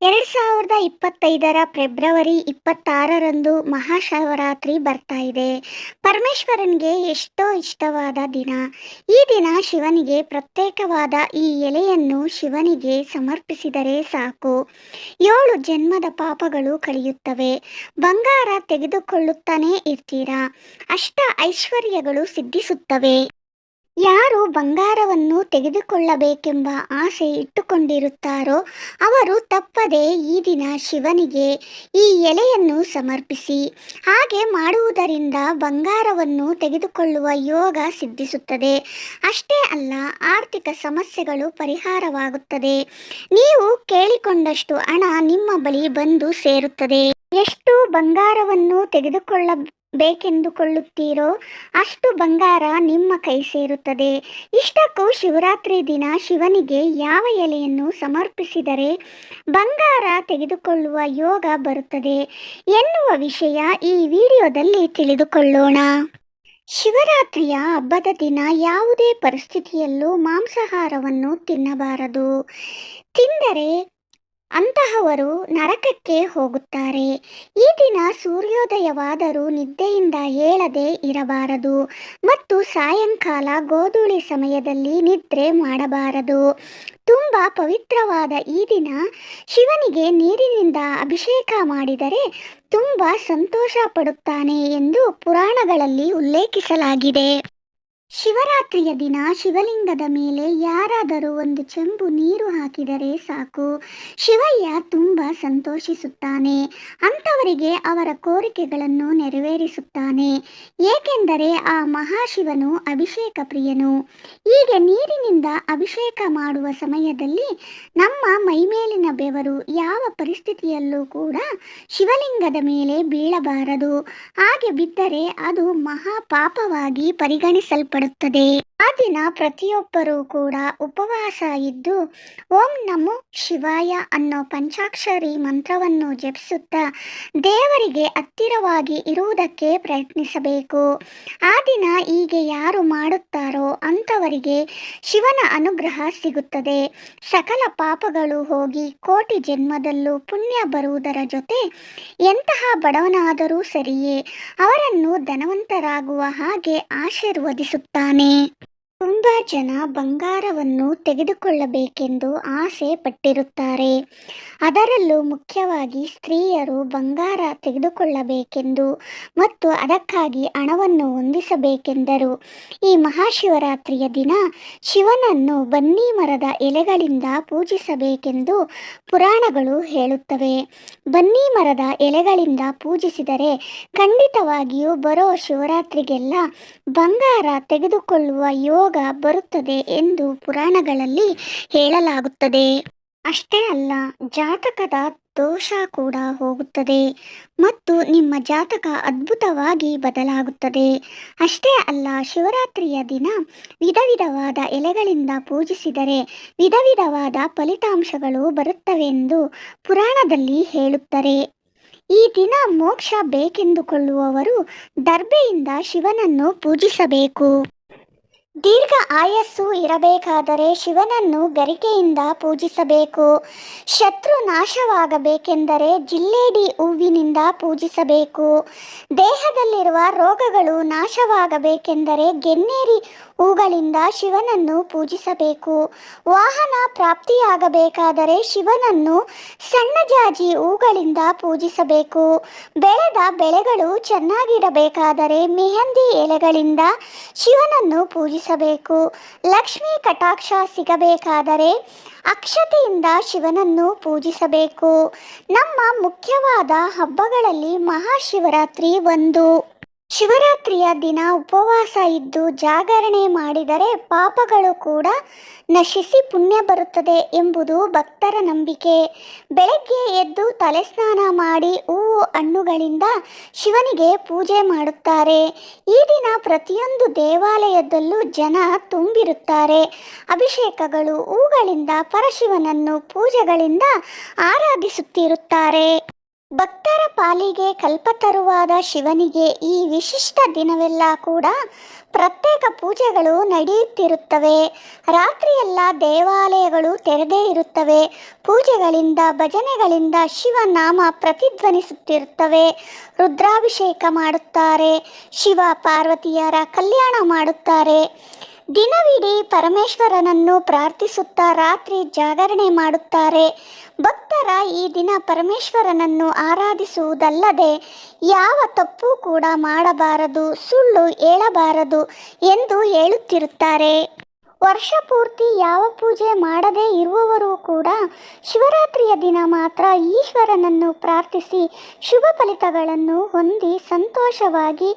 2025 February 26ರಂದು Mahashivratri ಬರ್ತಾ ಇದೆ. ಪರಮೇಶ್ವರನಿಗೆ ಎಷ್ಟೋ ಇಷ್ಟವಾದ ದಿನ. ಈ ದಿನ ಶಿವನಿಗೆ ಪ್ರತ್ಯೇಕವಾದ ಈ ಎಲೆಯನ್ನು ಶಿವನಿಗೆ ಸಮರ್ಪಿಸಿದರೆ ಸಾಕು, 7 ಜನ್ಮದ ಪಾಪಗಳು ಕಳೆಯುತ್ತವೆ. ಬಂಗಾರ ತೆಗೆದುಕೊಳ್ಳುತ್ತಾನೇ ಇರ್ತೀರಾ, ಅಷ್ಟ ಐಶ್ವರ್ಯಗಳು ಸಿದ್ಧಿಸುತ್ತವೆ. ಯಾರು ಬಂಗಾರವನ್ನು ತೆಗೆದುಕೊಳ್ಳಬೇಕೆಂಬ ಆಸೆ ಇಟ್ಟುಕೊಂಡಿರುತ್ತಾರೋ ಅವರು ತಪ್ಪದೆ ಈ ದಿನ ಶಿವನಿಗೆ ಈ ಎಲೆಯನ್ನು ಸಮರ್ಪಿಸಿ. ಹಾಗೆ ಮಾಡುವುದರಿಂದ ಬಂಗಾರವನ್ನು ತೆಗೆದುಕೊಳ್ಳುವ ಯೋಗ ಸಿದ್ಧಿಸುತ್ತದೆ. ಅಷ್ಟೇ ಅಲ್ಲ, ಆರ್ಥಿಕ ಸಮಸ್ಯೆಗಳು ಪರಿಹಾರವಾಗುತ್ತದೆ. ನೀವು ಕೇಳಿಕೊಂಡಷ್ಟು ಹಣ ನಿಮ್ಮ ಬಳಿ ಬಂದು ಸೇರುತ್ತದೆ. ಎಷ್ಟು ಬಂಗಾರವನ್ನು ತೆಗೆದುಕೊಳ್ಳಬೇಕೆಂದುಕೊಳ್ಳುತ್ತೀರೋ ಅಷ್ಟು ಬಂಗಾರ ನಿಮ್ಮ ಕೈ ಸೇರುತ್ತದೆ. ಇಷ್ಟಕ್ಕೂ ಶಿವರಾತ್ರಿ ದಿನ ಶಿವನಿಗೆ ಯಾವ ಎಲೆಯನ್ನು ಸಮರ್ಪಿಸಿದರೆ ಬಂಗಾರ ತೆಗೆದುಕೊಳ್ಳುವ ಯೋಗ ಬರುತ್ತದೆ ಎನ್ನುವ ವಿಷಯ ಈ ವಿಡಿಯೋದಲ್ಲಿ ತಿಳಿದುಕೊಳ್ಳೋಣ. ಶಿವರಾತ್ರಿಯ ಹಬ್ಬದ ದಿನ ಯಾವುದೇ ಪರಿಸ್ಥಿತಿಯಲ್ಲೂ ಮಾಂಸಾಹಾರವನ್ನು ತಿನ್ನಬಾರದು. ತಿಂದರೆ ಅಂತಹವರು ನರಕಕ್ಕೆ ಹೋಗುತ್ತಾರೆ. ಈ ದಿನ ಸೂರ್ಯೋದಯವಾದರೂ ನಿದ್ದೆಯಿಂದ ಏಳದೆ ಇರಬಾರದು ಮತ್ತು ಸಾಯಂಕಾಲ ಗೋಧೂಳಿ ಸಮಯದಲ್ಲಿ ನಿದ್ರೆ ಮಾಡಬಾರದು. ತುಂಬ ಪವಿತ್ರವಾದ ಈ ದಿನ ಶಿವನಿಗೆ ನೀರಿನಿಂದ ಅಭಿಷೇಕ ಮಾಡಿದರೆ ತುಂಬ ಸಂತೋಷ ಪಡುತ್ತಾನೆ ಎಂದು ಪುರಾಣಗಳಲ್ಲಿ ಉಲ್ಲೇಖಿಸಲಾಗಿದೆ. ಶಿವರಾತ್ರಿಯ ದಿನ ಶಿವಲಿಂಗದ ಮೇಲೆ ಯಾರಾದರೂ ಒಂದು ಚೆಂಬು ನೀರು ಹಾಕಿದರೆ ಸಾಕು, ಶಿವಯ್ಯ ತುಂಬ ಸಂತೋಷಿಸುತ್ತಾನೆ. ಅಂಥವರಿಗೆ ಅವರ ಕೋರಿಕೆಗಳನ್ನು ನೆರವೇರಿಸುತ್ತಾನೆ. ಏಕೆಂದರೆ ಆ ಮಹಾಶಿವನು ಅಭಿಷೇಕ ಪ್ರಿಯನು. ಹೀಗೆ ನೀರಿನಿಂದ ಅಭಿಷೇಕ ಮಾಡುವ ಸಮಯದಲ್ಲಿ ನಮ್ಮ ಮೈಮೇಲಿನ ಬೆವರು ಯಾವ ಪರಿಸ್ಥಿತಿಯಲ್ಲೂ ಕೂಡ ಶಿವಲಿಂಗದ ಮೇಲೆ ಬೀಳಬಾರದು. ಹಾಗೆ ಬಿದ್ದರೆ ಅದು ಮಹಾಪಾಪವಾಗಿ ಪರಿಗಣಿಸಲ್ಪಡುತ್ತದೆ. ಆ ದಿನ ಪ್ರತಿಯೊಬ್ಬರೂ ಕೂಡ ಉಪವಾಸ ಇದ್ದು ಓಂ ನಮೋ ಶಿವಾಯ ಅನ್ನೋ ಪಂಚಾಕ್ಷರಿ ಮಂತ್ರವನ್ನು ಜಪಿಸುತ್ತಾ ದೇವರಿಗೆ ಹತ್ತಿರವಾಗಿ ಇರುವುದಕ್ಕೆ ಪ್ರಯತ್ನಿಸಬೇಕು. ಆ ದಿನ ಹೀಗೆ ಯಾರು ಮಾಡುತ್ತಾರೋ ಅಂಥವರಿಗೆ ಶಿವನ ಅನುಗ್ರಹ ಸಿಗುತ್ತದೆ. ಸಕಲ ಪಾಪಗಳು ಹೋಗಿ ಕೋಟಿ ಜನ್ಮದಲ್ಲೂ ಪುಣ್ಯ ಬರುವುದರ ಜೊತೆ ಎಂತಹ ಬಡವನಾದರೂ ಸರಿಯೇ ಅವರನ್ನು ಧನವಂತರಾಗುವ ಹಾಗೆ ಆಶೀರ್ವದಿಸುತ್ತಾನೆ. ತುಂಬ ಜನ ಬಂಗಾರವನ್ನು ತೆಗೆದುಕೊಳ್ಳಬೇಕೆಂದು ಆಸೆ ಪಟ್ಟಿರುತ್ತಾರೆ. ಅದರಲ್ಲೂ ಮುಖ್ಯವಾಗಿ ಸ್ತ್ರೀಯರು ಬಂಗಾರ ತೆಗೆದುಕೊಳ್ಳಬೇಕೆಂದು ಮತ್ತು ಅದಕ್ಕಾಗಿ ಹಣವನ್ನು ಹೊಂದಿಸಬೇಕೆಂದರು ಈ ಮಹಾಶಿವರಾತ್ರಿಯ ದಿನ ಶಿವನನ್ನು ಬನ್ನಿ ಮರದ ಎಲೆಗಳಿಂದ ಪೂಜಿಸಬೇಕೆಂದು ಪುರಾಣಗಳು ಹೇಳುತ್ತವೆ. ಬನ್ನಿ ಮರದ ಎಲೆಗಳಿಂದ ಪೂಜಿಸಿದರೆ ಖಂಡಿತವಾಗಿಯೂ ಬರೋ ಶಿವರಾತ್ರಿಗೆಲ್ಲ ಬಂಗಾರ ತೆಗೆದುಕೊಳ್ಳುವ ಯೋಗ ಬರುತ್ತದೆ ಎಂದು ಪುರಾಣಗಳಲ್ಲಿ ಹೇಳಲಾಗುತ್ತದೆ. ಅಷ್ಟೇ ಅಲ್ಲ, ಜಾತಕದ ದೋಷ ಕೂಡ ಹೋಗುತ್ತದೆ ಮತ್ತು ನಿಮ್ಮ ಜಾತಕ ಅದ್ಭುತವಾಗಿ ಬದಲಾಗುತ್ತದೆ. ಅಷ್ಟೇ ಅಲ್ಲ, ಶಿವರಾತ್ರಿಯ ದಿನ ವಿಧವಾದ ಎಲೆಗಳಿಂದ ಪೂಜಿಸಿದರೆ ವಿಧವಾದ ಫಲಿತಾಂಶಗಳು ಬರುತ್ತವೆಂದು ಪುರಾಣದಲ್ಲಿ ಹೇಳುತ್ತಾರೆ. ಈ ದಿನ ಮೋಕ್ಷ ಬೇಕೆಂದುಕೊಳ್ಳುವವರು ದರ್ಬೆಯಿಂದ ಶಿವನನ್ನು ಪೂಜಿಸಬೇಕು. ದೀರ್ಘ ಆಯಸ್ಸು ಇರಬೇಕಾದರೆ ಶಿವನನ್ನು ಗರಿಕೆಯಿಂದ ಪೂಜಿಸಬೇಕು. ಶತ್ರು ನಾಶವಾಗಬೇಕೆಂದರೆ ಜಿಲ್ಲೇಡಿ ಹೂವಿನಿಂದ ಪೂಜಿಸಬೇಕು. ದೇಹದಲ್ಲಿರುವ ರೋಗಗಳು ನಾಶವಾಗಬೇಕೆಂದರೆ ಗೆನ್ನೇರಿ ಹೂಗಳಿಂದ ಶಿವನನ್ನು ಪೂಜಿಸಬೇಕು. ವಾಹನ ಪ್ರಾಪ್ತಿಯಾಗಬೇಕಾದರೆ ಶಿವನನ್ನು ಸಣ್ಣ ಜಾಜಿ ಹೂಗಳಿಂದ ಪೂಜಿಸಬೇಕು. ಬೆಳೆದ ಬೆಳೆಗಳು ಚೆನ್ನಾಗಿರಬೇಕಾದರೆ ಮೆಹಂದಿ ಎಲೆಗಳಿಂದ ಶಿವನನ್ನು ಪೂಜಿಸಬೇಕು. ಲಕ್ಷ್ಮೀ ಕಟಾಕ್ಷ ಸಿಗಬೇಕಾದರೆ ಅಕ್ಷತೆಯಿಂದ ಶಿವನನ್ನು ಪೂಜಿಸಬೇಕು. ನಮ್ಮ ಮುಖ್ಯವಾದ ಹಬ್ಬಗಳಲ್ಲಿ ಮಹಾಶಿವರಾತ್ರಿ ಒಂದು. ಶಿವರಾತ್ರಿಯ ದಿನ ಉಪವಾಸ ಇದ್ದು ಜಾಗರಣೆ ಮಾಡಿದರೆ ಪಾಪಗಳು ಕೂಡ ನಶಿಸಿ ಪುಣ್ಯ ಬರುತ್ತದೆ ಎಂಬುದು ಭಕ್ತರ ನಂಬಿಕೆ. ಬೆಳಗ್ಗೆ ಎದ್ದು ತಲೆಸ್ನಾನ ಮಾಡಿ ಹೂವು ಹಣ್ಣುಗಳಿಂದ ಶಿವನಿಗೆ ಪೂಜೆ ಮಾಡುತ್ತಾರೆ. ಈ ದಿನ ಪ್ರತಿಯೊಂದು ದೇವಾಲಯದಲ್ಲೂ ಜನ ತುಂಬಿರುತ್ತಾರೆ. ಅಭಿಷೇಕಗಳು, ಹೂಗಳಿಂದ ಪರಶಿವನನ್ನು ಪೂಜೆಗಳಿಂದ ಆರಾಧಿಸುತ್ತಿರುತ್ತಾರೆ. ಭಕ್ತರ ಪಾಲಿಗೆ ಕಲ್ಪತರುವಾದ ಶಿವನಿಗೆ ಈ ವಿಶಿಷ್ಟ ದಿನವೆಲ್ಲ ಕೂಡ ಪ್ರತ್ಯೇಕ ಪೂಜೆಗಳು ನಡೆಯುತ್ತಿರುತ್ತವೆ. ರಾತ್ರಿಯೆಲ್ಲ ದೇವಾಲಯಗಳು ತೆರೆದೇ ಇರುತ್ತವೆ. ಪೂಜೆಗಳಿಂದ ಭಜನೆಗಳಿಂದ ಶಿವನಾಮ ಪ್ರತಿಧ್ವನಿಸುತ್ತಿರುತ್ತವೆ. ರುದ್ರಾಭಿಷೇಕ ಮಾಡುತ್ತಾರೆ. ಶಿವ ಪಾರ್ವತಿಯರ ಕಲ್ಯಾಣ ಮಾಡುತ್ತಾರೆ. ದಿನವಿಡೀ ಪರಮೇಶ್ವರನನ್ನು ಪ್ರಾರ್ಥಿಸುತ್ತಾ ರಾತ್ರಿ ಜಾಗರಣೆ ಮಾಡುತ್ತಾರೆ. ಭಕ್ತರ ಈ ದಿನ ಪರಮೇಶ್ವರನನ್ನು ಆರಾಧಿಸುವುದಲ್ಲದೆ ಯಾವ ತಪ್ಪು ಕೂಡ ಮಾಡಬಾರದು, ಸುಳ್ಳು ಹೇಳಬಾರದು ಎಂದು ಹೇಳುತ್ತಿರುತ್ತಾರೆ. ವರ್ಷ ಪೂರ್ತಿ ಯಾವ ಪೂಜೆ ಮಾಡದೇ ಇರುವವರು ಕೂಡ ಶಿವರಾತ್ರಿಯ ದಿನ ಮಾತ್ರ ಈಶ್ವರನನ್ನು ಪ್ರಾರ್ಥಿಸಿ ಶುಭ ಫಲಿತಗಳನ್ನು ಹೊಂದಿ ಸಂತೋಷವಾಗಿ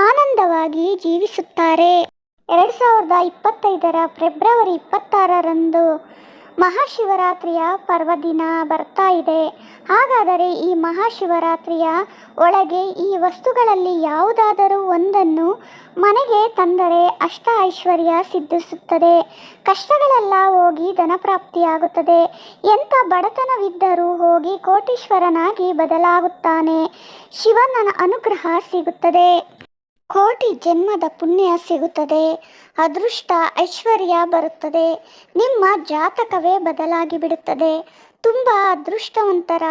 ಆನಂದವಾಗಿ ಜೀವಿಸುತ್ತಾರೆ. 2025 ಫೆಬ್ರವರಿ 26ರಂದು ಮಹಾಶಿವರಾತ್ರಿಯ ಪರ್ವದಿನ ಬರ್ತಾ ಇದೆ. ಹಾಗಾದರೆ ಈ ಮಹಾಶಿವರಾತ್ರಿಯ ಒಳಗೆ ಈ ವಸ್ತುಗಳಲ್ಲಿ ಯಾವುದಾದರೂ ಒಂದನ್ನು ಮನೆಗೆ ತಂದರೆ ಅಷ್ಟ ಐಶ್ವರ್ಯ ಸಿದ್ಧಿಸುತ್ತದೆ. ಕಷ್ಟಗಳೆಲ್ಲ ಹೋಗಿ ಧನಪ್ರಾಪ್ತಿಯಾಗುತ್ತದೆ. ಎಂಥ ಬಡತನವಿದ್ದರೂ ಹೋಗಿ ಕೋಟೀಶ್ವರನಾಗಿ ಬದಲಾಗುತ್ತಾನೆ. ಶಿವನ ಅನುಗ್ರಹ ಸಿಗುತ್ತದೆ. ಕೋಟಿ ಜನ್ಮದ ಪುಣ್ಯ ಸಿಗುತ್ತದೆ. ಅದೃಷ್ಟ ಐಶ್ವರ್ಯ ಬರುತ್ತದೆ. ನಿಮ್ಮ ಜಾತಕವೇ ಬದಲಾಗಿ ಬಿಡುತ್ತದೆ. ತುಂಬ ಅದೃಷ್ಟವಂತರ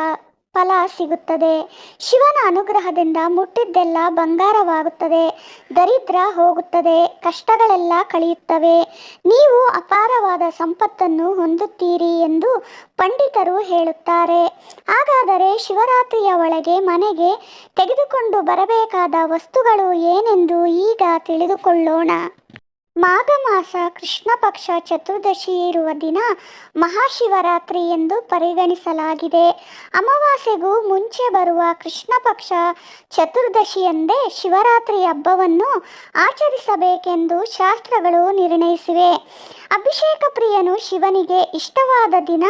ಫಲ ಸಿಗುತ್ತದೆ. ಶಿವನ ಅನುಗ್ರಹದಿಂದ ಮುಟ್ಟಿದ್ದೆಲ್ಲ ಬಂಗಾರವಾಗುತ್ತದೆ. ದರಿದ್ರ ಹೋಗುತ್ತದೆ. ಕಷ್ಟಗಳೆಲ್ಲ ಕಳೆಯುತ್ತವೆ. ನೀವು ಅಪಾರವಾದ ಸಂಪತ್ತನ್ನು ಹೊಂದುತ್ತೀರಿ ಎಂದು ಪಂಡಿತರು ಹೇಳುತ್ತಾರೆ. ಹಾಗಾದರೆ ಶಿವರಾತ್ರಿಯ ಒಳಗೆ ಮನೆಗೆ ತೆಗೆದುಕೊಂಡು ಬರಬೇಕಾದ ವಸ್ತುಗಳು ಏನೆಂದು ಈಗ ತಿಳಿದುಕೊಳ್ಳೋಣ. ಮಾಘ ಮಾಸ ಕೃಷ್ಣ ಪಕ್ಷ ಚತುರ್ದಶಿ ಇರುವ ದಿನ ಮಹಾಶಿವರಾತ್ರಿ ಎಂದು ಪರಿಗಣಿಸಲಾಗಿದೆ. ಅಮಾವಾಸ್ಯೆಗೂ ಮುಂಚೆ ಬರುವ ಕೃಷ್ಣ ಪಕ್ಷ ಚತುರ್ದಶಿಯಂದೇ ಶಿವರಾತ್ರಿ ಹಬ್ಬವನ್ನು ಆಚರಿಸಬೇಕೆಂದು ಶಾಸ್ತ್ರಗಳು ನಿರ್ಣಯಿಸಿವೆ. ಅಭಿಷೇಕ ಪ್ರಿಯನು ಶಿವನಿಗೆ ಇಷ್ಟವಾದ ದಿನ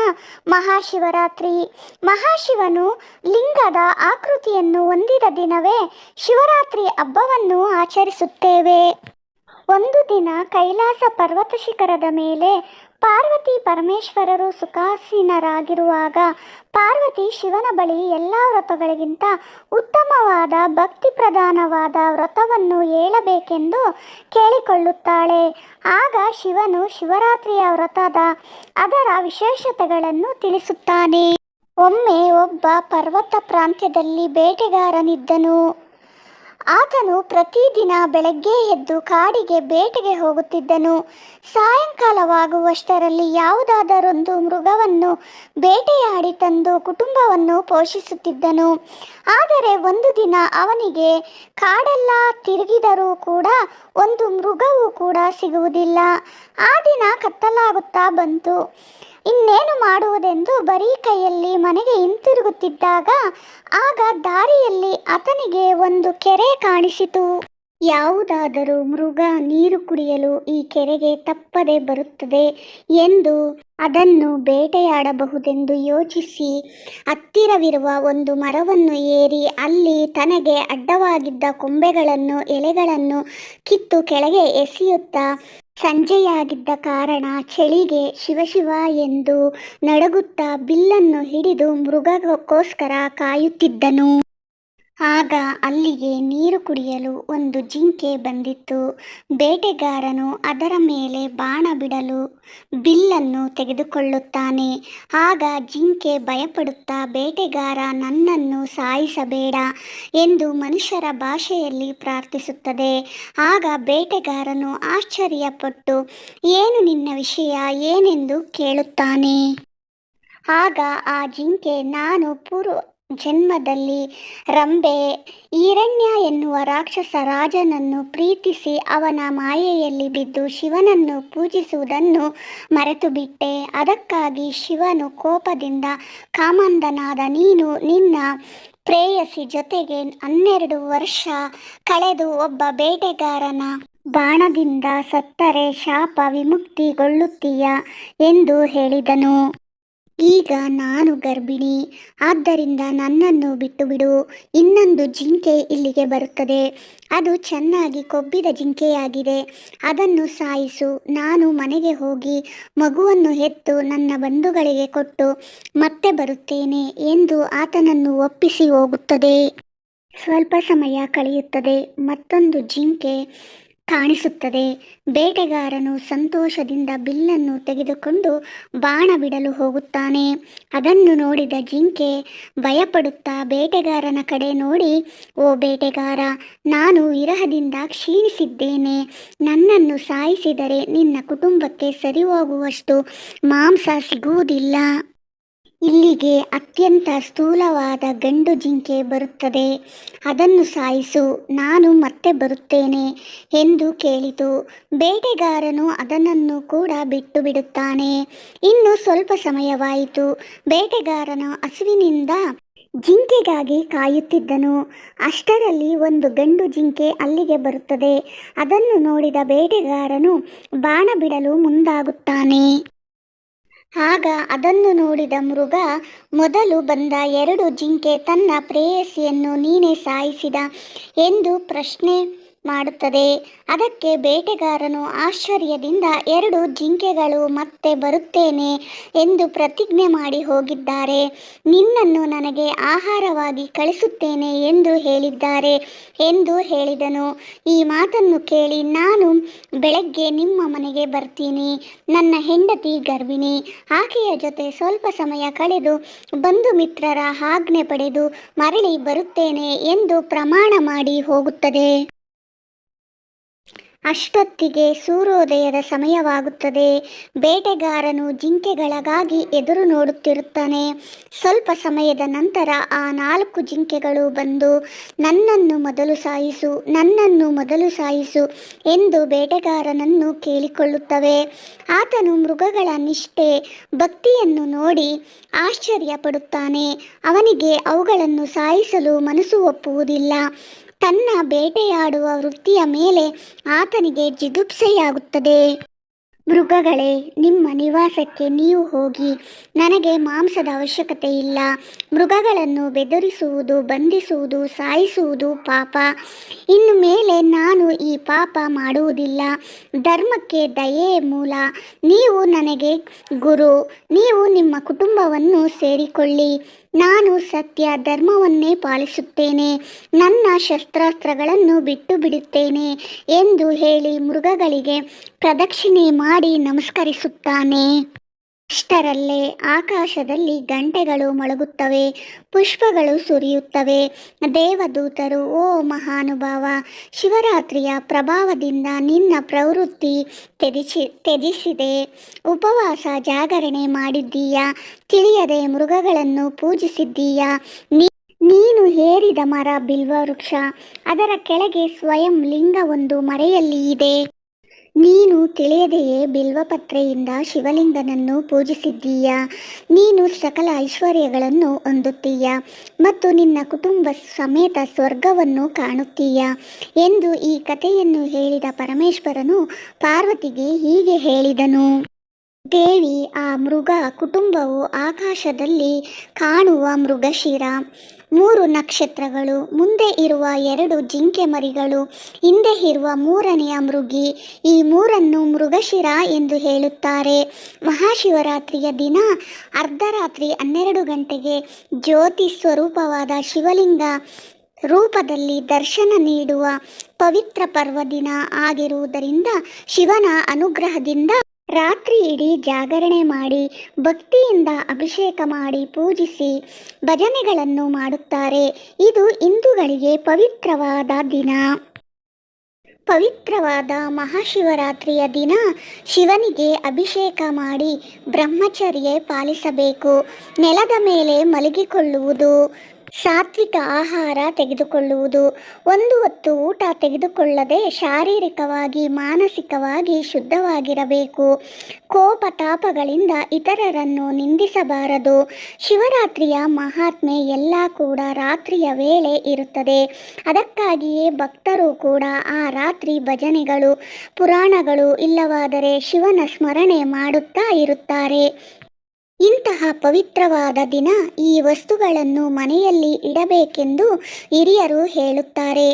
ಮಹಾಶಿವರಾತ್ರಿ. ಮಹಾಶಿವನು ಲಿಂಗದ ಆಕೃತಿಯನ್ನು ಹೊಂದಿದ ದಿನವೇ ಶಿವರಾತ್ರಿ ಹಬ್ಬವನ್ನು ಆಚರಿಸುತ್ತೇವೆ. ಒಂದು ದಿನ ಕೈಲಾಸ ಪರ್ವತ ಶಿಖರದ ಮೇಲೆ ಪಾರ್ವತಿ ಪರಮೇಶ್ವರರು ಸುಖಾಸೀನರಾಗಿರುವಾಗ ಪಾರ್ವತಿ ಶಿವನ ಬಳಿ ಎಲ್ಲ ವ್ರತಗಳಿಗಿಂತ ಉತ್ತಮವಾದ ಭಕ್ತಿ ಪ್ರಧಾನವಾದ ವ್ರತವನ್ನು ಹೇಳಬೇಕೆಂದು ಕೇಳಿಕೊಳ್ಳುತ್ತಾಳೆ. ಆಗ ಶಿವನು ಶಿವರಾತ್ರಿಯ ವ್ರತದ ಅದರ ವಿಶೇಷತೆಗಳನ್ನು ತಿಳಿಸುತ್ತಾನೆ. ಒಮ್ಮೆ ಒಬ್ಬ ಪರ್ವತ ಪ್ರಾಂತ್ಯದಲ್ಲಿ ಬೇಟೆಗಾರನಿದ್ದನು. ಆತನು ಪ್ರತಿದಿನ ಬೆಳಗ್ಗೆ ಎದ್ದು ಕಾಡಿಗೆ ಬೇಟೆಗೆ ಹೋಗುತ್ತಿದ್ದನು. ಸಾಯಂಕಾಲವಾಗುವಷ್ಟರಲ್ಲಿ ಯಾವುದಾದರೊಂದು ಮೃಗವನ್ನು ಬೇಟೆಯಾಡಿ ತಂದು ಕುಟುಂಬವನ್ನು ಪೋಷಿಸುತ್ತಿದ್ದನು. ಆದರೆ ಒಂದು ದಿನ ಅವನಿಗೆ ಕಾಡೆಲ್ಲ ತಿರುಗಿದರೂ ಕೂಡ ಒಂದು ಮೃಗವೂ ಕೂಡ ಸಿಗುವುದಿಲ್ಲ. ಆ ದಿನ ಕತ್ತಲಾಗುತ್ತಾ ಬಂತು. ಇನ್ನೇನು ಮಾಡುವುದೆಂದು ಬರೀ ಕೈಯಲ್ಲಿ ಮನೆಗೆ ಹಿಂತಿರುಗುತ್ತಿದ್ದಾಗ ಆಗ ದಾರಿಯಲ್ಲಿ ಆತನಿಗೆ ಒಂದು ಕೆರೆ ಕಾಣಿಸಿತು. ಯಾವುದಾದರೂ ಮೃಗ ನೀರು ಕುಡಿಯಲು ಈ ಕೆರೆಗೆ ತಪ್ಪದೆ ಬರುತ್ತದೆ ಎಂದು ಅದನ್ನು ಬೇಟೆಯಾಡಬಹುದೆಂದು ಯೋಚಿಸಿ ಹತ್ತಿರವಿರುವ ಒಂದು ಮರವನ್ನು ಏರಿ ಅಲ್ಲಿ ತನಗೆ ಅಡ್ಡವಾಗಿದ್ದ ಕೊಂಬೆಗಳನ್ನು ಎಲೆಗಳನ್ನು ಕಿತ್ತು ಕೆಳಗೆ ಎಸೆಯುತ್ತಾ ಸಂಜೆಯಾಗಿದ್ದ ಕಾರಣ ಚಳಿಗೆ ಶಿವಶಿವ ಎಂದು ನಡುಗುತ್ತಾ ಬಿಲ್ಲನ್ನು ಹಿಡಿದು ಮೃಗಕ್ಕೋಸ್ಕರ ಕಾಯುತ್ತಿದ್ದನು. ಆಗ ಅಲ್ಲಿಗೆ ನೀರು ಕುಡಿಯಲು ಒಂದು ಜಿಂಕೆ ಬಂದಿತ್ತು. ಬೇಟೆಗಾರನು ಅದರ ಮೇಲೆ ಬಾಣ ಬಿಡಲು ಬಿಲ್ಲನ್ನು ತೆಗೆದುಕೊಳ್ಳುತ್ತಾನೆ. ಆಗ ಜಿಂಕೆ ಭಯಪಡುತ್ತಾ, ಬೇಟೆಗಾರ ನನ್ನನ್ನು ಸಾಯಿಸಬೇಡ ಎಂದು ಮನುಷ್ಯರ ಭಾಷೆಯಲ್ಲಿ ಪ್ರಾರ್ಥಿಸುತ್ತದೆ. ಆಗ ಬೇಟೆಗಾರನು ಆಶ್ಚರ್ಯಪಟ್ಟು ಏನು ನಿನ್ನ ವಿಷಯ ಏನೆಂದು ಕೇಳುತ್ತಾನೆ. ಆಗ ಆ ಜಿಂಕೆ, ನಾನು ಜನ್ಮದಲ್ಲಿ ರಂಬೆ ಈರಣ್ಯ ಎನ್ನುವ ರಾಕ್ಷಸ ರಾಜನನ್ನು ಪ್ರೀತಿಸಿ ಅವನ ಮಾಯೆಯಲ್ಲಿ ಬಿದ್ದು ಶಿವನನ್ನು ಪೂಜಿಸುವುದನ್ನು ಮರೆತು ಬಿಟ್ಟೆ. ಅದಕ್ಕಾಗಿ ಶಿವನು ಕೋಪದಿಂದ ಕಾಮಂದನಾದ ನೀನು ನಿನ್ನ ಪ್ರೇಯಸಿ ಜೊತೆಗೆ 12 ವರ್ಷ ಕಳೆದು ಒಬ್ಬ ಬೇಟೆಗಾರನ ಬಾಣದಿಂದ ಸತ್ತರೆ ಶಾಪ ವಿಮುಕ್ತಿಗೊಳ್ಳುತ್ತೀಯ ಎಂದು ಹೇಳಿದನು. ಈಗ ನಾನು ಗರ್ಭಿಣಿ, ಆದ್ದರಿಂದ ನನ್ನನ್ನು ಬಿಟ್ಟು ಬಿಡು. ಇನ್ನೊಂದು ಜಿಂಕೆ ಇಲ್ಲಿಗೆ ಬರುತ್ತದೆ. ಅದು ಚೆನ್ನಾಗಿ ಕೊಬ್ಬಿದ ಜಿಂಕೆಯಾಗಿದೆ. ಅದನ್ನು ಸಾಯಿಸು. ನಾನು ಮನೆಗೆ ಹೋಗಿ ಮಗುವನ್ನು ಹೆತ್ತು ನನ್ನ ಬಂಧುಗಳಿಗೆ ಕೊಟ್ಟು ಮತ್ತೆ ಬರುತ್ತೇನೆ ಎಂದು ಆತನನ್ನು ಒಪ್ಪಿಸಿ ಹೋಗುತ್ತದೆ. ಸ್ವಲ್ಪ ಸಮಯ ಕಳೆಯುತ್ತದೆ. ಮತ್ತೊಂದು ಜಿಂಕೆ ಕಾಣಿಸುತ್ತದೆ. ಬೇಟೆಗಾರನು ಸಂತೋಷದಿಂದ ಬಿಲ್ಲನ್ನು ತೆಗೆದುಕೊಂಡು ಬಾಣ ಬಿಡಲು ಹೋಗುತ್ತಾನೆ. ಅದನ್ನು ನೋಡಿದ ಜಿಂಕೆ ಭಯಪಡುತ್ತಾ ಬೇಟೆಗಾರನ ಕಡೆ ನೋಡಿ, ಓ ಬೇಟೆಗಾರ, ನಾನು ವಿರಹದಿಂದ ಕ್ಷೀಣಿಸಿದ್ದೇನೆ. ನನ್ನನ್ನು ಸಾಯಿಸಿದರೆ ನಿನ್ನ ಕುಟುಂಬಕ್ಕೆ ಸರಿಹೋಗುವಷ್ಟು ಮಾಂಸ ಸಿಗುವುದಿಲ್ಲ. ಇಲ್ಲಿಗೆ ಅತ್ಯಂತ ಸ್ಥೂಲವಾದ ಗಂಡು ಜಿಂಕೆ ಬರುತ್ತದೆ. ಅದನ್ನು ಸಾಯಿಸು, ನಾನು ಮತ್ತೆ ಬರುತ್ತೇನೆ ಎಂದು ಕೇಳಿತು. ಬೇಟೆಗಾರನು ಅದನ್ನು ಕೂಡ ಬಿಟ್ಟು ಬಿಡುತ್ತಾನೆ. ಇನ್ನು ಸ್ವಲ್ಪ ಸಮಯವಾಯಿತು. ಬೇಟೆಗಾರನು ಹಸುವಿನಿಂದ ಜಿಂಕೆಗಾಗಿ ಕಾಯುತ್ತಿದ್ದನು. ಅಷ್ಟರಲ್ಲಿ ಒಂದು ಗಂಡು ಜಿಂಕೆ ಅಲ್ಲಿಗೆ ಬರುತ್ತದೆ. ಅದನ್ನು ನೋಡಿದ ಬೇಟೆಗಾರನು ಬಾಣ ಬಿಡಲು ಮುಂದಾಗುತ್ತಾನೆ. ಆಗ ಅದನ್ನು ನೋಡಿದ ಮೃಗ, ಮೊದಲು ಬಂದ ಎರಡು ಜಿಂಕೆ ತನ್ನ ಪ್ರೇಯಸಿಯನ್ನು ನೀನೇ ಸಾಯಿಸಿದ ಎಂದು ಪ್ರಶ್ನೆ ಮಾಡುತ್ತದೆ. ಅದಕ್ಕೆ ಬೇಟೆಗಾರನು ಆಶ್ಚರ್ಯದಿಂದ, ಎರಡು ಜಿಂಕೆಗಳು ಮತ್ತೆ ಬರುತ್ತೇನೆ ಎಂದು ಪ್ರತಿಜ್ಞೆ ಮಾಡಿ ಹೋಗಿದ್ದಾರೆ. ನಿನ್ನನ್ನು ನನಗೆ ಆಹಾರವಾಗಿ ಕಳಿಸುತ್ತೇನೆ ಎಂದು ಹೇಳಿದ್ದಾರೆ ಎಂದು ಹೇಳಿದನು. ಈ ಮಾತನ್ನು ಕೇಳಿ, ನಾನು ಬೆಳಗ್ಗೆ ನಿಮ್ಮ ಮನೆಗೆ ಬರ್ತೀನಿ. ನನ್ನ ಹೆಂಡತಿ ಗರ್ಭಿಣಿ. ಆಕೆಯ ಜೊತೆ ಸ್ವಲ್ಪ ಸಮಯ ಕಳೆದು ಬಂಧು ಮಿತ್ರರ ಆಜ್ಞೆ ಪಡೆದು ಮರಳಿ ಬರುತ್ತೇನೆ ಎಂದು ಪ್ರಮಾಣ ಮಾಡಿ ಹೋಗುತ್ತದೆ. ಅಷ್ಟೊತ್ತಿಗೆ ಸೂರ್ಯೋದಯದ ಸಮಯವಾಗುತ್ತದೆ. ಬೇಟೆಗಾರನು ಜಿಂಕೆಗಳಿಗಾಗಿ ಎದುರು ನೋಡುತ್ತಿರುತ್ತಾನೆ. ಸ್ವಲ್ಪ ಸಮಯದ ನಂತರ ಆ 4 ಜಿಂಕೆಗಳು ಬಂದು, ನನ್ನನ್ನು ಮೊದಲು ಸಾಯಿಸು, ನನ್ನನ್ನು ಮೊದಲು ಸಾಯಿಸು ಎಂದು ಬೇಟೆಗಾರನನ್ನು ಕೇಳಿಕೊಳ್ಳುತ್ತವೆ. ಆತನು ಮೃಗಗಳ ನಿಷ್ಠೆ, ಭಕ್ತಿಯನ್ನು ನೋಡಿ ಆಶ್ಚರ್ಯಪಡುತ್ತಾನೆ. ಅವನಿಗೆ ಅವುಗಳನ್ನು ಸಾಯಿಸಲು ಮನಸ್ಸು ಒಪ್ಪುವುದಿಲ್ಲ. ತನ್ನ ಬೇಟೆಯಾಡುವ ವೃತ್ತಿಯ ಮೇಲೆ ಆತನಿಗೆ ಜಿಗುಪ್ಸೆಯಾಗುತ್ತದೆ. ಮೃಗಗಳೇ, ನಿಮ್ಮ ನಿವಾಸಕ್ಕೆ ನೀವು ಹೋಗಿ. ನನಗೆ ಮಾಂಸದ ಅವಶ್ಯಕತೆ ಇಲ್ಲ. ಮೃಗಗಳನ್ನು ಬೆದರಿಸುವುದು, ಬಂಧಿಸುವುದು, ಸಾಯಿಸುವುದು ಪಾಪ. ಇನ್ನು ಮೇಲೆ ನಾನು ಈ ಪಾಪ ಮಾಡುವುದಿಲ್ಲ. ಧರ್ಮಕ್ಕೆ ದಯೆ ಮೂಲ. ನೀವು ನನಗೆ ಗುರು. ನೀವು ನಿಮ್ಮ ಕುಟುಂಬವನ್ನು ಸೇರಿಕೊಳ್ಳಿ. ನಾನು ಸತ್ಯ ಧರ್ಮವನ್ನೇ ಪಾಲಿಸುತ್ತೇನೆ. ನನ್ನ ಶಸ್ತ್ರಾಸ್ತ್ರಗಳನ್ನು ಬಿಟ್ಟು ಬಿಡುತ್ತೇನೆ ಎಂದು ಹೇಳಿ ಮೃಗಗಳಿಗೆ ಪ್ರದಕ್ಷಿಣೆ ಮಾಡಿ ನಮಸ್ಕರಿಸುತ್ತಾನೆ. ಅಷ್ಟರಲ್ಲೇ ಆಕಾಶದಲ್ಲಿ ಗಂಟೆಗಳು ಮೊಳಗುತ್ತವೆ, ಪುಷ್ಪಗಳು ಸುರಿಯುತ್ತವೆ. ದೇವದೂತರು, ಓ ಮಹಾನುಭಾವ, ಶಿವರಾತ್ರಿಯ ಪ್ರಭಾವದಿಂದ ನಿನ್ನ ಪ್ರವೃತ್ತಿ ತ್ಯಜಿಸಿದೆ. ಉಪವಾಸ ಜಾಗರಣೆ ಮಾಡಿದ್ದೀಯಾ. ತಿಳಿಯದೆ ಮೃಗಗಳನ್ನು ಪೂಜಿಸಿದ್ದೀಯಾ. ನೀನು ಹೇರಿದ ಮರ ಬಿಲ್ವವೃಕ್ಷ. ಅದರ ಕೆಳಗೆ ಸ್ವಯಂ ಲಿಂಗವೊಂದು ಮರೆಯಲ್ಲಿ ಇದೆ. ನೀನು ತಿಳಿಯದೆಯೇ ಬಿಲ್ವಪತ್ರೆಯಿಂದ ಶಿವಲಿಂಗನನ್ನು ಪೂಜಿಸಿದ್ದೀಯಾ. ನೀನು ಸಕಲ ಐಶ್ವರ್ಯಗಳನ್ನು ಹೊಂದುತ್ತೀಯ ಮತ್ತು ನಿನ್ನ ಕುಟುಂಬ ಸಮೇತ ಸ್ವರ್ಗವನ್ನು ಕಾಣುತ್ತೀಯ ಎಂದು ಈ ಕಥೆಯನ್ನು ಹೇಳಿದ ಪರಮೇಶ್ವರನು ಪಾರ್ವತಿಗೆ ಹೀಗೆ ಹೇಳಿದನು. ದೇವಿ, ಆ ಮೃಗ ಕುಟುಂಬವು ಆಕಾಶದಲ್ಲಿ ಕಾಣುವ ಮೃಗಶಿರ, 3 ನಕ್ಷತ್ರಗಳು, ಮುಂದೆ ಇರುವ 2 ಜಿಂಕೆ ಮರಿಗಳು, ಹಿಂದೆ ಇರುವ 3ನೆಯ ಮೃಗಿ. ಈ 3ನ್ನು ಮೃಗಶಿರ ಎಂದು ಹೇಳುತ್ತಾರೆ. ಮಹಾಶಿವರಾತ್ರಿಯ ದಿನ ಅರ್ಧರಾತ್ರಿ 12 ಗಂಟೆಗೆ ಜ್ಯೋತಿ ಸ್ವರೂಪವಾದ ಶಿವಲಿಂಗ ರೂಪದಲ್ಲಿ ದರ್ಶನ ನೀಡುವ ಪವಿತ್ರ ಪರ್ವದಿನ ಆಗಿರುವುದರಿಂದ ಶಿವನ ಅನುಗ್ರಹದಿಂದ ರಾತ್ರಿ ಇಡೀ ಜಾಗರಣೆ ಮಾಡಿ ಭಕ್ತಿಯಿಂದ ಅಭಿಷೇಕ ಮಾಡಿ ಪೂಜಿಸಿ ಭಜನೆಗಳನ್ನು ಮಾಡುತ್ತಾರೆ. ಇದು ಹಿಂದೂಗಳಿಗೆ ಪವಿತ್ರವಾದ ದಿನ. ಪವಿತ್ರವಾದ ಮಹಾಶಿವರಾತ್ರಿಯ ದಿನ ಶಿವನಿಗೆ ಅಭಿಷೇಕ ಮಾಡಿ ಬ್ರಹ್ಮಚರ್ಯ ಪಾಲಿಸಬೇಕು. ನೆಲದ ಮೇಲೆ ಮಲಗಿಕೊಳ್ಳುವುದು, ಸಾತ್ವಿಕ ಆಹಾರ ತೆಗೆದುಕೊಳ್ಳುವುದು, ಒಂದು ಹೊತ್ತು ಊಟ ತೆಗೆದುಕೊಳ್ಳದೆ ಶಾರೀರಿಕವಾಗಿ ಮಾನಸಿಕವಾಗಿ ಶುದ್ಧವಾಗಿರಬೇಕು. ಕೋಪ ತಾಪಗಳಿಂದ ಇತರರನ್ನು ನಿಂದಿಸಬಾರದು. ಶಿವರಾತ್ರಿಯ ಮಹಾತ್ಮೆ ಎಲ್ಲ ಕೂಡ ರಾತ್ರಿಯ ವೇಳೆ ಇರುತ್ತದೆ. ಅದಕ್ಕಾಗಿಯೇ ಭಕ್ತರು ಕೂಡ ಆ ರಾತ್ರಿ ಭಜನೆಗಳು, ಪುರಾಣಗಳು ಇಲ್ಲವಾದರೆ ಶಿವನ ಸ್ಮರಣೆ ಮಾಡುತ್ತಾ ಇರುತ್ತಾರೆ. ಇಂತಹ ಪವಿತ್ರವಾದ ದಿನ ಈ ವಸ್ತುಗಳನ್ನು ಮನೆಯಲ್ಲಿ ಇಡಬೇಕೆಂದು ಹಿರಿಯರು ಹೇಳುತ್ತಾರೆ.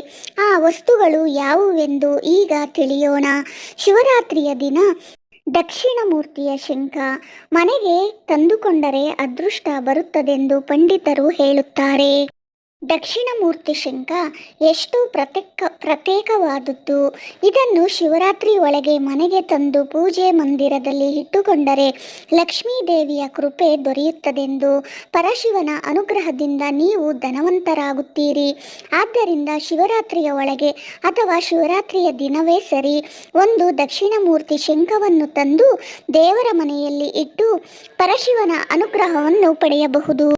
ಆ ವಸ್ತುಗಳು ಯಾವುವೆಂದು ಈಗ ತಿಳಿಯೋಣ. ಶಿವರಾತ್ರಿಯ ದಿನ ದಕ್ಷಿಣಮೂರ್ತಿಯ ಶಂಖ ಮನೆಗೆ ತಂದುಕೊಂಡರೆ ಅದೃಷ್ಟ ಬರುತ್ತದೆಂದು ಪಂಡಿತರು ಹೇಳುತ್ತಾರೆ. ದಕ್ಷಿಣಮೂರ್ತಿ ಶಂಖ ಎಷ್ಟು ಪ್ರತ್ಯೇಕವಾದದ್ದು. ಇದನ್ನು ಶಿವರಾತ್ರಿ ಒಳಗೆ ಮನೆಗೆ ತಂದು ಪೂಜೆ ಮಂದಿರದಲ್ಲಿ ಇಟ್ಟುಕೊಂಡರೆ ಲಕ್ಷ್ಮೀದೇವಿಯ ಕೃಪೆ ದೊರೆಯುತ್ತದೆಂದು, ಪರಶಿವನ ಅನುಗ್ರಹದಿಂದ ನೀವು ಧನವಂತರಾಗುತ್ತೀರಿ. ಆದ್ದರಿಂದ ಶಿವರಾತ್ರಿಯ ಒಳಗೆ ಅಥವಾ ಶಿವರಾತ್ರಿಯ ದಿನವೇ ಸರಿ, ಒಂದು ದಕ್ಷಿಣಮೂರ್ತಿ ಶಂಖವನ್ನು ತಂದು ದೇವರ ಮನೆಯಲ್ಲಿ ಇಟ್ಟು ಪರಶಿವನ ಅನುಗ್ರಹವನ್ನು ಪಡೆಯಬಹುದು.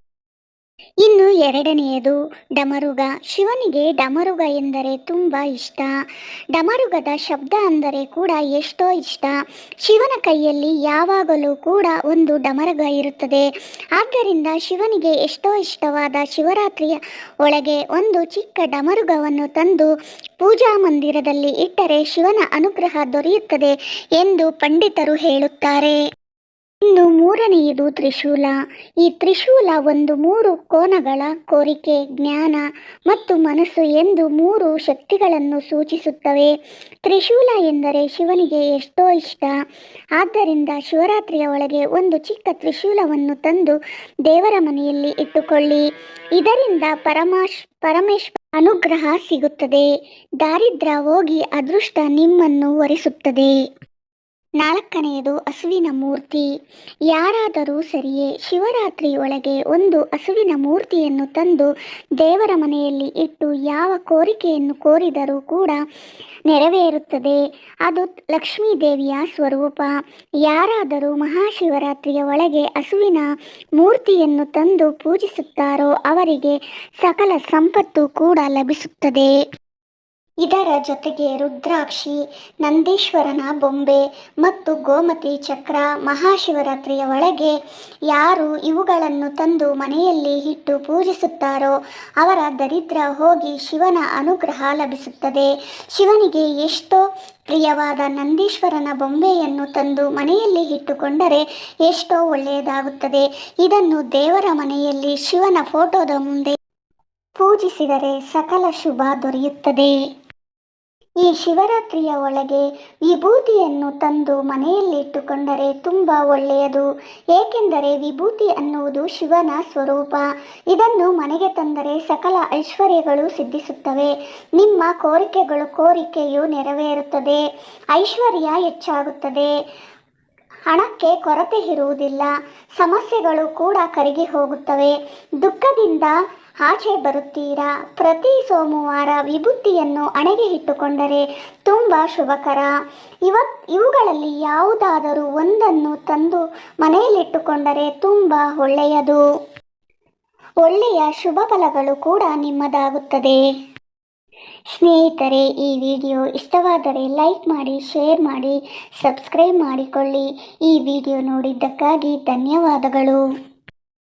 ಇನ್ನು ಎರಡನೆಯದು ಡಮರುಗ. ಶಿವನಿಗೆ ಡಮರುಗ ಎಂದರೆ ತುಂಬ ಇಷ್ಟ. ಡಮರುಗದ ಶಬ್ದ ಅಂದರೆ ಕೂಡ ಎಷ್ಟೋ ಇಷ್ಟ. ಶಿವನ ಕೈಯಲ್ಲಿ ಯಾವಾಗಲೂ ಕೂಡ ಒಂದು ಡಮರುಗ ಇರುತ್ತದೆ. ಆದ್ದರಿಂದ ಶಿವನಿಗೆ ಎಷ್ಟೋ ಇಷ್ಟವಾದ ಶಿವರಾತ್ರಿಯ ಒಳಗೆ ಒಂದು ಚಿಕ್ಕ ಡಮರುಗವನ್ನು ತಂದು ಪೂಜಾ ಮಂದಿರದಲ್ಲಿ ಇಟ್ಟರೆ ಶಿವನ ಅನುಗ್ರಹ ದೊರೆಯುತ್ತದೆ ಎಂದು ಪಂಡಿತರು ಹೇಳುತ್ತಾರೆ. ಇನ್ನು ಮೂರನೆಯದು ತ್ರಿಶೂಲ. ಈ ತ್ರಿಶೂಲ ಒಂದು 3 ಕೋನಗಳ ಕೋರಿಕೆ, ಜ್ಞಾನ ಮತ್ತು ಮನಸ್ಸು ಎಂದು 3 ಶಕ್ತಿಗಳನ್ನು ಸೂಚಿಸುತ್ತವೆ. ತ್ರಿಶೂಲ ಎಂದರೆ ಶಿವನಿಗೆ ಎಷ್ಟೋ ಇಷ್ಟ. ಆದ್ದರಿಂದ ಶಿವರಾತ್ರಿಯ ಒಳಗೆ ಒಂದು ಚಿಕ್ಕ ತ್ರಿಶೂಲವನ್ನು ತಂದು ದೇವರ ಮನೆಯಲ್ಲಿ ಇಟ್ಟುಕೊಳ್ಳಿ. ಇದರಿಂದ ಪರಮೇಶ್ವರ ಅನುಗ್ರಹ ಸಿಗುತ್ತದೆ. ದಾರಿದ್ರ್ಯ ಹೋಗಿ ಅದೃಷ್ಟ ನಿಮ್ಮನ್ನು ವರಿಸುತ್ತದೆ. ನಾಲ್ಕನೆಯದು ಹಸುವಿನ ಮೂರ್ತಿ. ಯಾರಾದರೂ ಸರಿಯೇ ಶಿವರಾತ್ರಿ ಒಳಗೆ ಒಂದು ಹಸುವಿನ ಮೂರ್ತಿಯನ್ನು ತಂದು ದೇವರ ಮನೆಯಲ್ಲಿ ಇಟ್ಟು ಯಾವ ಕೋರಿಕೆಯನ್ನು ಕೋರಿದರೂ ಕೂಡ ನೆರವೇರುತ್ತದೆ. ಅದು ಲಕ್ಷ್ಮೀದೇವಿಯ ಸ್ವರೂಪ. ಯಾರಾದರೂ ಮಹಾಶಿವರಾತ್ರಿಯ ಒಳಗೆ ಹಸುವಿನ ಮೂರ್ತಿಯನ್ನು ತಂದು ಪೂಜಿಸುತ್ತಾರೋ ಅವರಿಗೆ ಸಕಲ ಸಂಪತ್ತು ಕೂಡ ಲಭಿಸುತ್ತದೆ. ಇದರ ಜೊತೆಗೆ ರುದ್ರಾಕ್ಷಿ, ನಂದೀಶ್ವರನ ಬೊಂಬೆ ಮತ್ತು ಗೋಮತಿ ಚಕ್ರ. ಮಹಾಶಿವರಾತ್ರಿಯ ಒಳಗೆ ಯಾರು ಇವುಗಳನ್ನು ತಂದು ಮನೆಯಲ್ಲಿ ಇಟ್ಟು ಪೂಜಿಸುತ್ತಾರೋ ಅವರ ದರಿದ್ರ ಹೋಗಿ ಶಿವನ ಅನುಗ್ರಹ ಲಭಿಸುತ್ತದೆ. ಶಿವನಿಗೆ ಎಷ್ಟೋ ಪ್ರಿಯವಾದ ನಂದೀಶ್ವರನ ಬೊಂಬೆಯನ್ನು ತಂದು ಮನೆಯಲ್ಲಿ ಇಟ್ಟುಕೊಂಡರೆ ಎಷ್ಟೋ ಒಳ್ಳೆಯದಾಗುತ್ತದೆ. ಇದನ್ನು ದೇವರ ಮನೆಯಲ್ಲಿ ಶಿವನ ಫೋಟೋದ ಮುಂದೆ ಪೂಜಿಸಿದರೆ ಸಕಲ ಶುಭ ದೊರೆಯುತ್ತದೆ. ಈ ಶಿವರಾತ್ರಿಯ ಒಳಗೆ ವಿಭೂತಿಯನ್ನು ತಂದು ಮನೆಯಲ್ಲಿ ಇಟ್ಟುಕೊಂಡರೆ ತುಂಬ ಒಳ್ಳೆಯದು. ಏಕೆಂದರೆ ವಿಭೂತಿ ಅನ್ನುವುದು ಶಿವನ ಸ್ವರೂಪ. ಇದನ್ನು ಮನೆಗೆ ತಂದರೆ ಸಕಲ ಐಶ್ವರ್ಯಗಳು ಸಿದ್ಧಿಸುತ್ತವೆ. ನಿಮ್ಮ ಕೋರಿಕೆಯು ನೆರವೇರುತ್ತದೆ. ಐಶ್ವರ್ಯ ಹೆಚ್ಚಾಗುತ್ತದೆ. ಹಣಕ್ಕೆ ಕೊರತೆ ಇರುವುದಿಲ್ಲ. ಸಮಸ್ಯೆಗಳು ಕೂಡ ಕರಗಿ ಹೋಗುತ್ತವೆ. ದುಃಖದಿಂದ ಆಚೆ ಬರುತ್ತೀರಾ. ಪ್ರತಿ ಸೋಮವಾರ ವಿಭೂತಿಯನ್ನು ಹಣೆಗೆ ಇಟ್ಟುಕೊಂಡರೆ ತುಂಬ ಶುಭಕರ. ಇವುಗಳಲ್ಲಿ ಯಾವುದಾದರೂ ಒಂದನ್ನು ತಂದು ಮನೆಯಲ್ಲಿಟ್ಟುಕೊಂಡರೆ ತುಂಬ ಒಳ್ಳೆಯದು. ಒಳ್ಳೆಯ ಶುಭ ಫಲಗಳು ಕೂಡ ನಿಮ್ಮದಾಗುತ್ತದೆ. ಸ್ನೇಹಿತರೆ, ಈ ವಿಡಿಯೋ ಇಷ್ಟವಾದರೆ ಲೈಕ್ ಮಾಡಿ, ಶೇರ್ ಮಾಡಿ, ಸಬ್ಸ್ಕ್ರೈಬ್ ಮಾಡಿಕೊಳ್ಳಿ. ಈ ವಿಡಿಯೋ ನೋಡಿದ್ದಕ್ಕಾಗಿ ಧನ್ಯವಾದಗಳು.